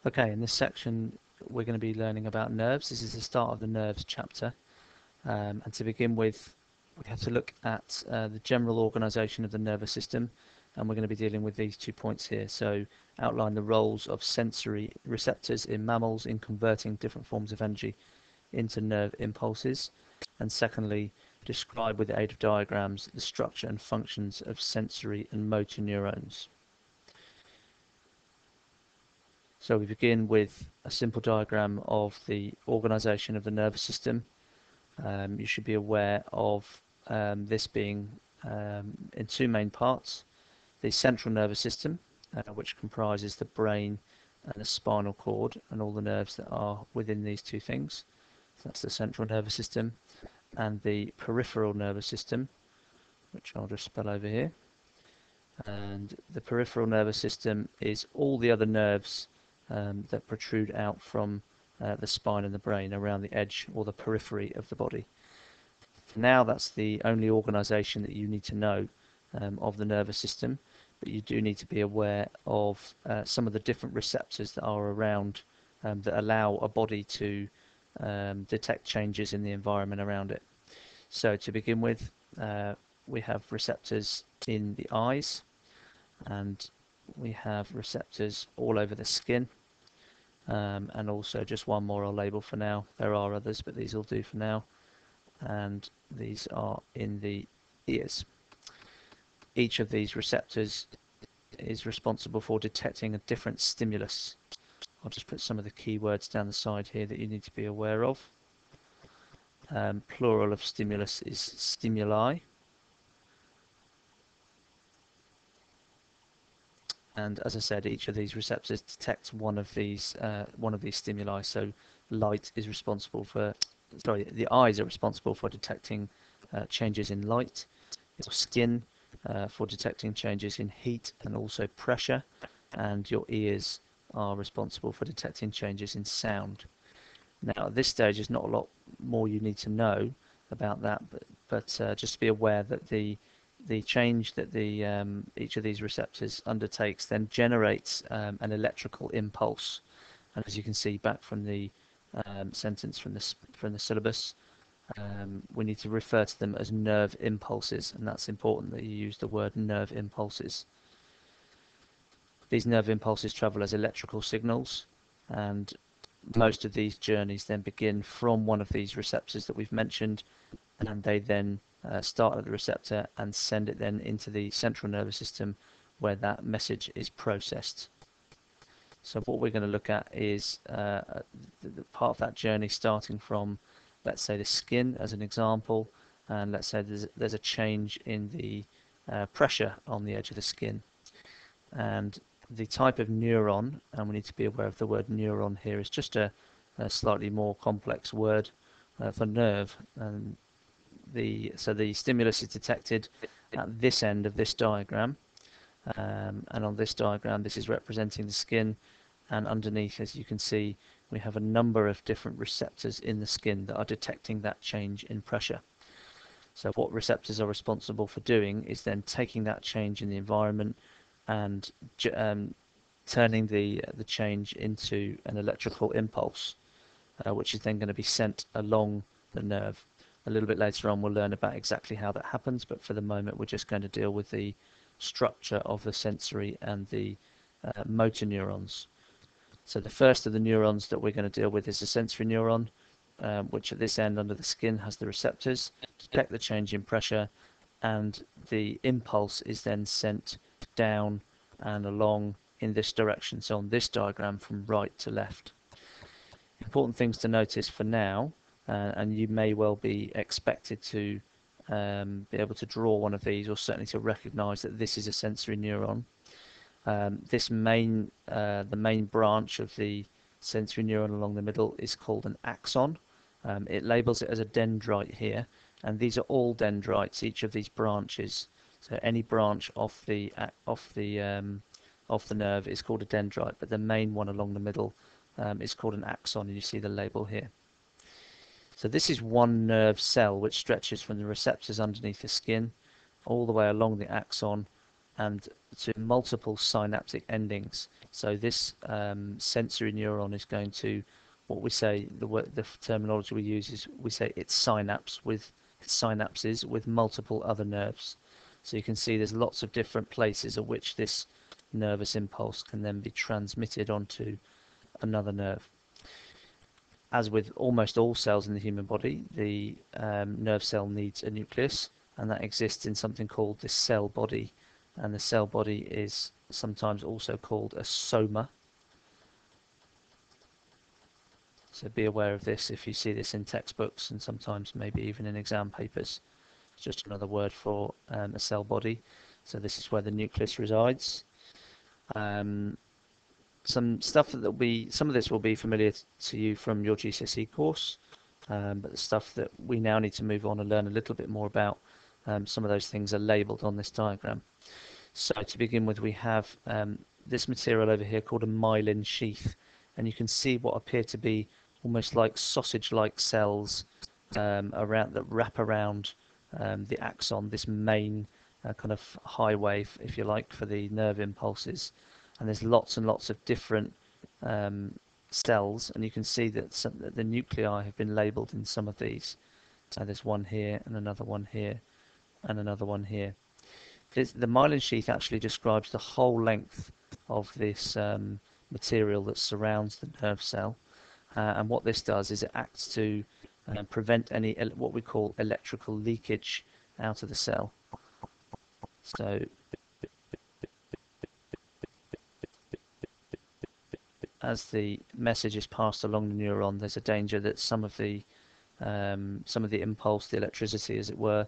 Okay, in this section we're going to be learning about nerves. This is the start of the nerves chapter, and to begin with we have to look at the general organisation of the nervous system, and we're going to be dealing with these 2 points here. So outline the roles of sensory receptors in mammals in converting different forms of energy into nerve impulses, and secondly describe with the aid of diagrams the structure and functions of sensory and motor neurons. So we begin with a simple diagram of the organisation of the nervous system. You should be aware of this being in 2 main parts. The central nervous system, which comprises the brain and the spinal cord and all the nerves that are within these 2 things. So that's the central nervous system. And the peripheral nervous system, which I'll just spell over here. And the peripheral nervous system is all the other nerves that protrude out from the spine and the brain around the edge or the periphery of the body. For now, that's the only organisation that you need to know of the nervous system, but you do need to be aware of some of the different receptors that are around that allow a body to detect changes in the environment around it. So to begin with, we have receptors in the eyes, and we have receptors all over the skin, and also just one more I'll label for now. There are others, but these will do for now. And these are in the ears. Each of these receptors is responsible for detecting a different stimulus. I'll just put some of the keywords down the side here that you need to be aware of. Plural of stimulus is stimuli. And as I said, each of these receptors detects one of these stimuli. So light is responsible for, the eyes are responsible for detecting changes in light. Your skin for detecting changes in heat and also pressure, and your ears are responsible for detecting changes in sound. Now at this stage there's not a lot more you need to know about that, but just be aware that the change that each of these receptors undertakes then generates an electrical impulse. And as you can see back from the sentence from the syllabus, we need to refer to them as nerve impulses, and that's important that you use the word nerve impulses. These nerve impulses travel as electrical signals, and most of these journeys then begin from one of these receptors that we've mentioned, and they then start at the receptor and send it then into the central nervous system, where that message is processed. So what we're going to look at is the part of that journey starting from, let's say, the skin as an example, and let's say there's a change in the pressure on the edge of the skin, and the type of neuron, and we need to be aware of the word neuron here, is just a slightly more complex word for nerve. And so the stimulus is detected at this end of this diagram, and on this diagram this is representing the skin, and underneath, as you can see, we have a number of different receptors in the skin that are detecting that change in pressure. So what receptors are responsible for doing is then taking that change in the environment and turning the change into an electrical impulse, which is then going to be sent along the nerve. A little bit later on we'll learn about exactly how that happens, but for the moment we're just going to deal with the structure of the sensory and the motor neurons. So the first of the neurons that we're going to deal with is the sensory neuron, which at this end under the skin has the receptors to detect the change in pressure, and the impulse is then sent down and along in this direction, so on this diagram from right to left. Important things to notice for now, and you may well be expected to be able to draw one of these, or certainly to recognize that this is a sensory neuron. The main branch of the sensory neuron along the middle is called an axon. It labels it as a dendrite here, and these are all dendrites, each of these branches. So any branch off the nerve is called a dendrite, but the main one along the middle is called an axon, and you see the label here. So this is one nerve cell which stretches from the receptors underneath the skin all the way along the axon and to multiple synaptic endings. So this sensory neuron is going to, what we say, the terminology we use is we say it's synapses with multiple other nerves. So you can see there's lots of different places at which this nervous impulse can then be transmitted onto another nerve. As with almost all cells in the human body, the nerve cell needs a nucleus, and that exists in something called the cell body. And the cell body is sometimes also called a soma. So be aware of this if you see this in textbooks and sometimes maybe even in exam papers. It's just another word for a cell body. So this is where the nucleus resides. Some of this will be familiar to you from your GCSE course, but the stuff that we now need to move on and learn a little bit more about, some of those things are labelled on this diagram. So to begin with, we have this material over here called a myelin sheath, and you can see what appear to be almost like sausage-like cells around that wrap around the axon, this main kind of highway, if you like, for the nerve impulses. And there's lots and lots of different cells, and you can see that the nuclei have been labelled in some of these. So there's one here, and another one here, and another one here. The myelin sheath actually describes the whole length of this material that surrounds the nerve cell, and what this does is it acts to prevent any what we call electrical leakage out of the cell. So as the message is passed along the neuron, there's a danger that some of the impulse, the electricity, as it were,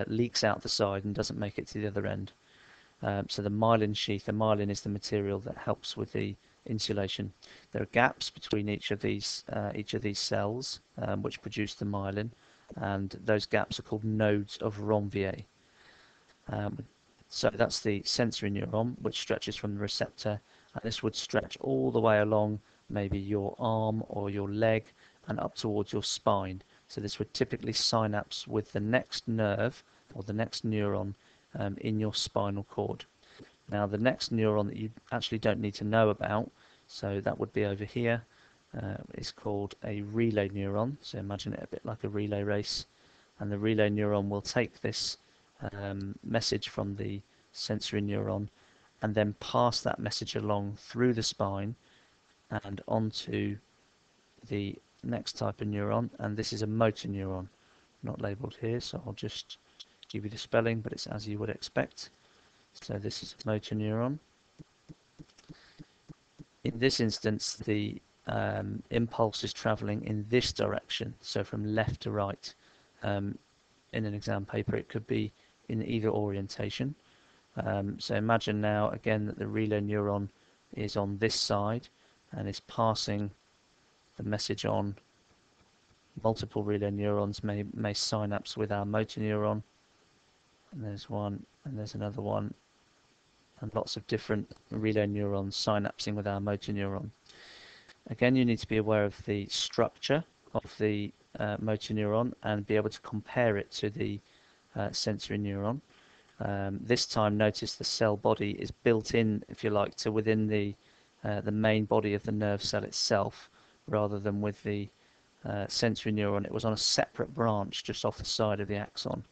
leaks out the side and doesn't make it to the other end. So the myelin sheath, the myelin is the material that helps with the insulation. There are gaps between each of these cells which produce the myelin, and those gaps are called nodes of Ranvier. So that's the sensory neuron, which stretches from the receptor, and this would stretch all the way along maybe your arm or your leg and up towards your spine. So this would typically synapse with the next nerve or the next neuron in your spinal cord. Now the next neuron that you actually don't need to know about, so that would be over here, is called a relay neuron. So imagine it a bit like a relay race, and the relay neuron will take this message from the sensory neuron and then pass that message along through the spine and onto the next type of neuron, and this is a motor neuron, not labelled here, so I'll just give you the spelling, but it's as you would expect. So this is a motor neuron. In this instance, the impulse is travelling in this direction, so from left to right. In an exam paper, it could be in either orientation. So imagine now again that the relay neuron is on this side and is passing the message on. Multiple relay neurons may synapse with our motor neuron, and there's one, and there's another one, and lots of different relay neurons synapsing with our motor neuron. Again, you need to be aware of the structure of the motor neuron and be able to compare it to the sensory neuron. This time, notice the cell body is built in, if you like, to within the main body of the nerve cell itself, rather than with the sensory neuron. It was on a separate branch just off the side of the axon.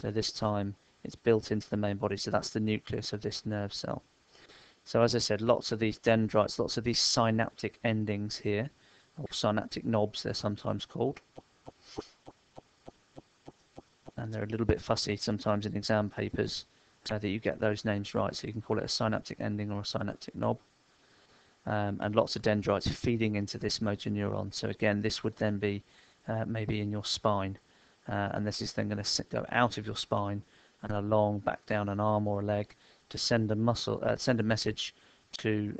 So this time, it's built into the main body. So that's the nucleus of this nerve cell. So as I said, lots of these dendrites, lots of these synaptic endings here, or synaptic knobs they're sometimes called. And they're a little bit fussy sometimes in exam papers so that you get those names right. So you can call it a synaptic ending or a synaptic knob. And lots of dendrites feeding into this motor neuron. So again, this would then be maybe in your spine. And this is then going to go out of your spine and along back down an arm or a leg to send a message to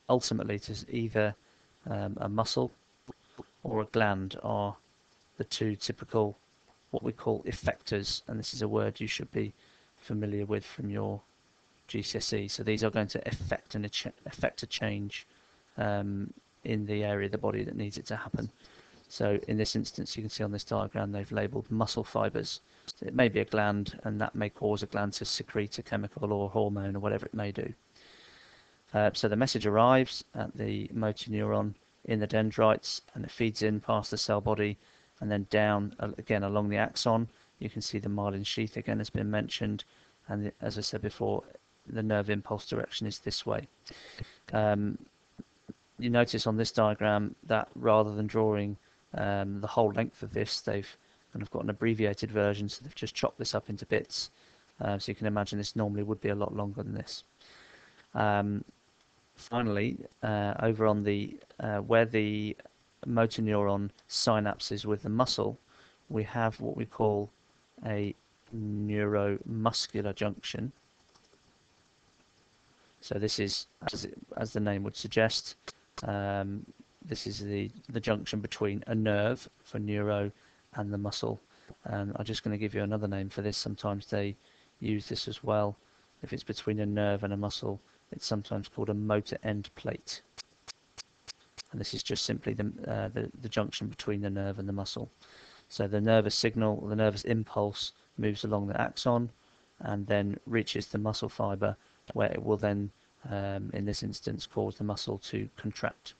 ultimately to either a muscle or a gland are the two typical what we call effectors, and this is a word you should be familiar with from your GCSE. So these are going to affect a change in the area of the body that needs it to happen. So in this instance, you can see on this diagram they've labelled muscle fibres. It may be a gland, and that may cause a gland to secrete a chemical or hormone or whatever it may do. So the message arrives at the motor neuron in the dendrites, and it feeds in past the cell body and then down again along the axon. You can see the myelin sheath again has been mentioned, and as I said before, the nerve impulse direction is this way. You notice on this diagram that rather than drawing the whole length of this, they've kind of got an abbreviated version, so they've just chopped this up into bits. So you can imagine this normally would be a lot longer than this. Finally, over on the where the motor neuron synapses with the muscle, we have what we call a neuromuscular junction. So this is, as the name would suggest, this is the junction between a nerve for neuro and the muscle. I'm just going to give you another name for this. Sometimes they use this as well. If it's between a nerve and a muscle, it's sometimes called a motor end plate. And this is just simply the junction between the nerve and the muscle. So the nervous signal, the nervous impulse moves along the axon and then reaches the muscle fiber, where it will then, in this instance, cause the muscle to contract.